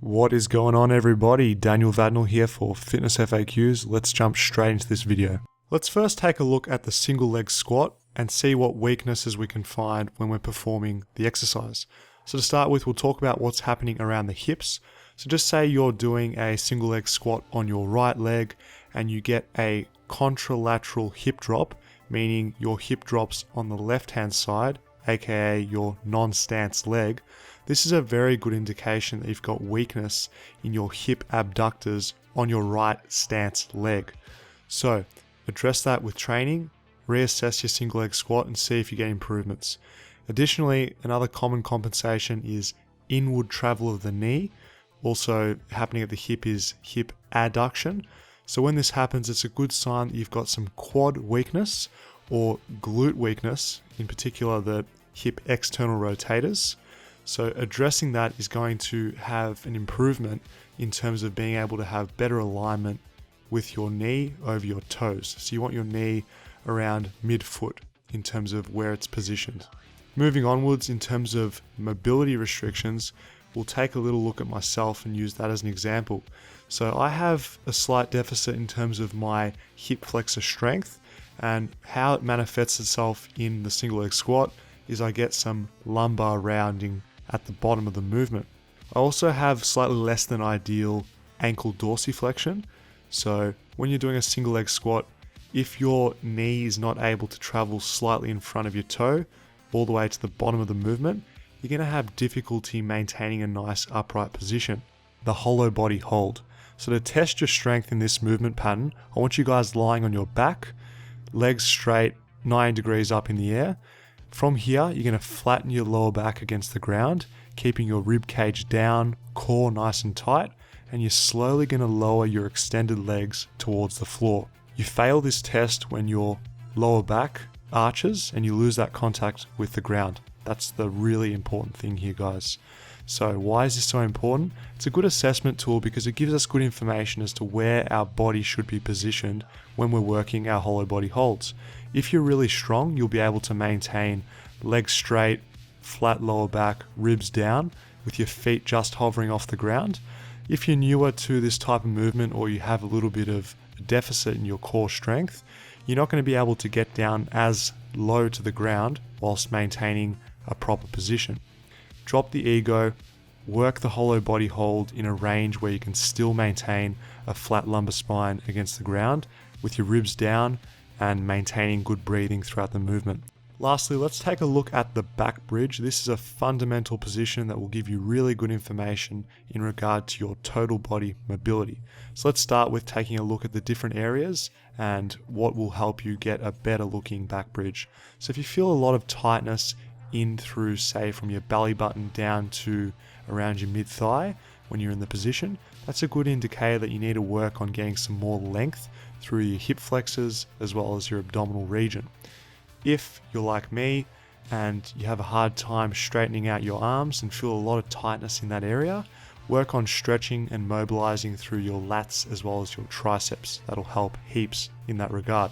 What is going on, everybody? Daniel Vadnal here for Fitness FAQs. Let's jump straight into this video. Let's first take a look at the single leg squat and see what weaknesses we can find when we're performing the exercise. So to start with, we'll talk about what's happening around the hips. So just say you're doing a single leg squat on your right leg and you get a contralateral hip drop, meaning your hip drops on the left hand side, aka your non-stance leg. This is a very good indication that you've got weakness in your hip abductors on your right stance leg. So address that with training, reassess your single leg squat and see if you get improvements. Additionally, another common compensation is inward travel of the knee. Also happening at the hip is hip adduction. So when this happens, it's a good sign that you've got some quad weakness or glute weakness, in particular the hip external rotators. So addressing that is going to have an improvement in terms of being able to have better alignment with your knee over your toes. So you want your knee around midfoot in terms of where it's positioned. Moving onwards, in terms of mobility restrictions, we'll take a little look at myself and use that as an example. So I have a slight deficit in terms of my hip flexor strength, and how it manifests itself in the single leg squat is I get some lumbar rounding at the bottom of the movement. I also have slightly less than ideal ankle dorsiflexion. So when you're doing a single leg squat, if your knee is not able to travel slightly in front of your toe all the way to the bottom of the movement, you're going to have difficulty maintaining a nice upright position, the hollow body hold. So to test your strength in this movement pattern, I want you guys lying on your back, legs straight, 9 degrees up in the air. From here, you're going to flatten your lower back against the ground, keeping your rib cage down, core nice and tight, and you're slowly going to lower your extended legs towards the floor. You fail this test when your lower back arches and you lose that contact with the ground. That's the really important thing here, guys. So why is this so important? It's a good assessment tool because it gives us good information as to where our body should be positioned when we're working our hollow body holds. If you're really strong, you'll be able to maintain legs straight, flat lower back, ribs down, with your feet just hovering off the ground. If you're newer to this type of movement or you have a little bit of a deficit in your core strength, you're not going to be able to get down as low to the ground whilst maintaining a proper position. Drop the ego, work the hollow body hold in a range where you can still maintain a flat lumbar spine against the ground with your ribs down and maintaining good breathing throughout the movement. Lastly, let's take a look at the back bridge. This is a fundamental position that will give you really good information in regard to your total body mobility. So let's start with taking a look at the different areas and what will help you get a better looking back bridge. So if you feel a lot of tightness in through, say, from your belly button down to around your mid thigh when you're in the position, that's a good indicator that you need to work on getting some more length through your hip flexors as well as your abdominal region. If you're like me and you have a hard time straightening out your arms and feel a lot of tightness in that area, work on stretching and mobilizing through your lats as well as your triceps. That'll help heaps in that regard.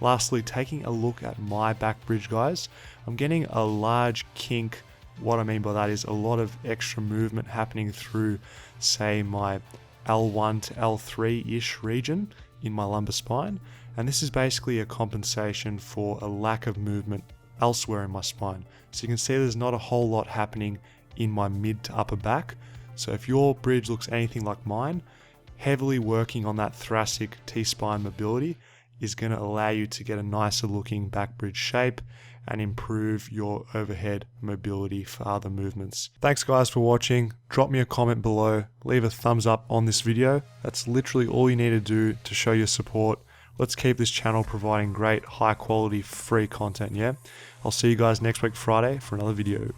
Lastly, taking a look at my back bridge, guys, I'm getting a large kink. What I mean by that is a lot of extra movement happening through, say, my L1 to L3-ish region in my lumbar spine. And this is basically a compensation for a lack of movement elsewhere in my spine. So you can see there's not a whole lot happening in my mid to upper back. So if your bridge looks anything like mine, heavily working on that thoracic T-spine mobility is going to allow you to get a nicer looking back bridge shape and improve your overhead mobility for other movements. Thanks guys for watching. Drop me a comment below, leave a thumbs up on this video. That's literally all you need to do to show your support. Let's keep this channel providing great high quality free content, yeah? I'll see you guys next week Friday for another video.